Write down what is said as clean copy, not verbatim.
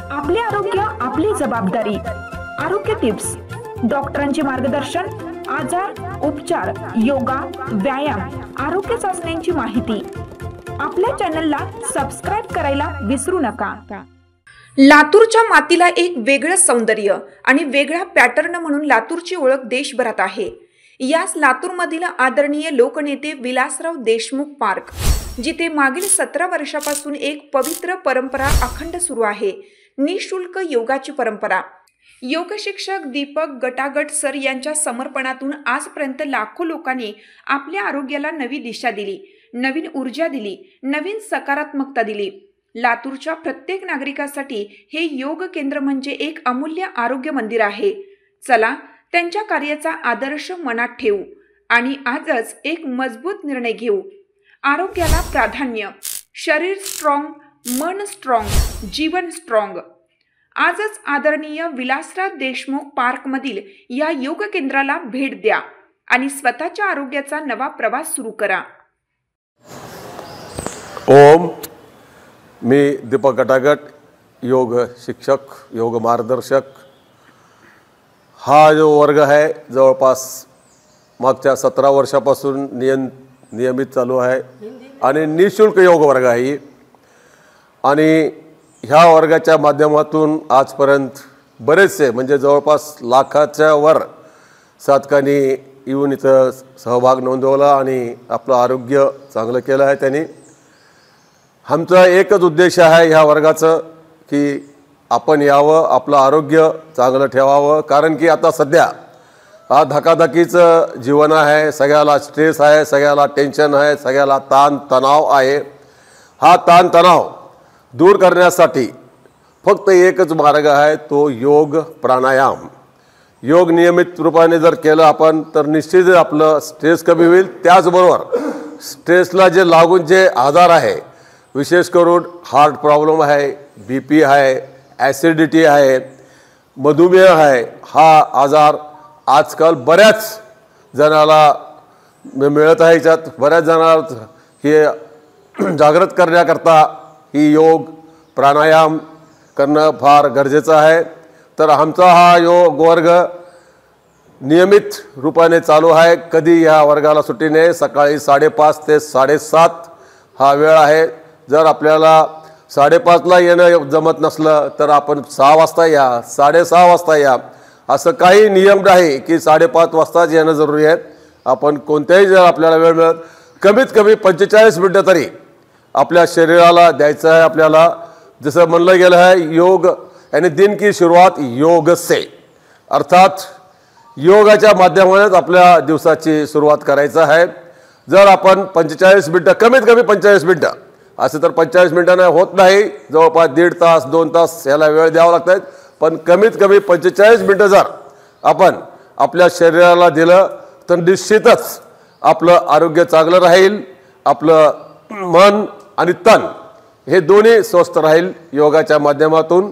आपले आरोग्य आपली जबाबदारी। आरोग्य टिप्स, डॉक्टरांचे मार्गदर्शन, आजार, उपचार, योगा, व्यायाम, आरोग्य चाचण्यांची माहिती। आपल्या चॅनलला सबस्क्राइब करायला विसरू नका। लातूरच्या मातीला एक वेगळं सौंदर्य आणि वेगळा पॅटर्न म्हणून लातूरची ओळख देशभरात आहे। याच लातूरमधील आदरणीय लोकनेते विलासराव देशमुख पार्क, जिथे मागील 17 वर्षापासून एक पवित्र परंपरा अखंड सुरू आहे, निशुल्क योगाची परंपरा। योग शिक्षक दीपक गटागट सर यांच्या समर्पणातून आजपर्यंत लाखो लोकांनी आपल्या आरोग्याला नवी दिशा दिली, नवीन ऊर्जा दिली, नवीन सकारात्मकता दिली। लातूरच्या प्रत्येक नागरिकासाठी हे योग केंद्र म्हणजे एक अमूल्य आरोग्य मंदिर आहे। चला त्यांच्या कार्याचा आदर्श मनात ठेवू आणि आजच एक मजबूत निर्णय घेऊ। आरोग्याला प्राधान्य, शरीर स्ट्रॉंग, मन स्ट्रॉंग, जीवन स्ट्रॉंग। आजच आदरणीय विलासराव देशमुख पार्क मधील या योग केंद्राला भेट द्या आणि स्वतःच्या आरोग्याचा नवा प्रवास सुरू करा। ओम, मी दीपक गटागट, योग शिक्षक, योग मार्गदर्शक। हा जो वर्ग आहे जवळपास मागच्या 17 वर्षापासून नियमित चालू आहे आणि निशुल्क योग वर्ग आहे। आणि ह्या वर्गाच्या माध्यमातून आजपर्यंत बरेचसे म्हणजे जवळपास लाखाच्या वर साधकांनी येऊन इथं सहभाग नोंदवला आणि आपलं आरोग्य चांगलं केलं आहे त्यांनी। आमचा एकच उद्देश आहे ह्या वर्गाचं की आपण यावं, आपलं आरोग्य चांगलं ठेवावं। कारण की आता सध्या हा धकाधकीचं जीवन आहे, सगळ्याला स्ट्रेस आहे, सगळ्याला टेन्शन आहे, सगळ्याला ताण तणाव आहे। हा ताण तणाव दूर करण्यासाठी फक्त एकच मार्ग आहे, तो योग प्राणायाम। योग नियमित रूपाने जर केलं आपण तर निश्चित आपलं स्ट्रेस कमी होईल। त्याचबरोबर स्ट्रेसला जे लागून जे आजार आहे, विशेष करून हार्ट प्रॉब्लेम आहे, BP आहे, ॲसिडिटी आहे, मधुमेह आहे, हा आजार आजकाल बऱ्याच जणाला मिळत आहे। याच्यात बऱ्याच जणांना हे जागृत करण्याकरता ही योग प्राणायाम करणं फार गरजेचं आहे। तर आमचा हा योग वर्ग नियमित रूपाने चालू आहे। कधी ह्या वर्गाला सुट्टी नाही। सकाळी 5:30 ते 7:30 हा वेळ आहे। जर आपल्याला 5:30ला येणं जमत नसलं तर आपण 6 वाजता या, 6:30 वाजता या। असं काही नियम नाही की 5:30 वाजताच येणं जरुरी आहे। आपण कोणत्याही जर आपल्याला वेळ मिळत, कमीत कमी 45 मिनटं तरी आपल्या शरीराला द्यायचं आहे। आपल्याला जसं म्हणलं गेलं आहे, योग यानी दिन की सुरुवात योग से, अर्थात योगाच्या माध्यमानेच आपल्या दिवसाची सुरुवात करायचं आहे। जर आपण 45 मिनटं, कमीत कमी 45 मिनटं, असं तर 45 मिनटांना होत नाही, जवळपास 1.5 तास 2 तास याला वेळ द्यावा लागतात। पण कमीत कमी 45 मिनटं जर आपण आपल्या शरीराला दिलं तर निश्चितच आपलं आरोग्य चांगलं राहील, आपलं मन आणि तन हे दोन्ही स्वस्थ राहील योगाच्या माध्यमातून।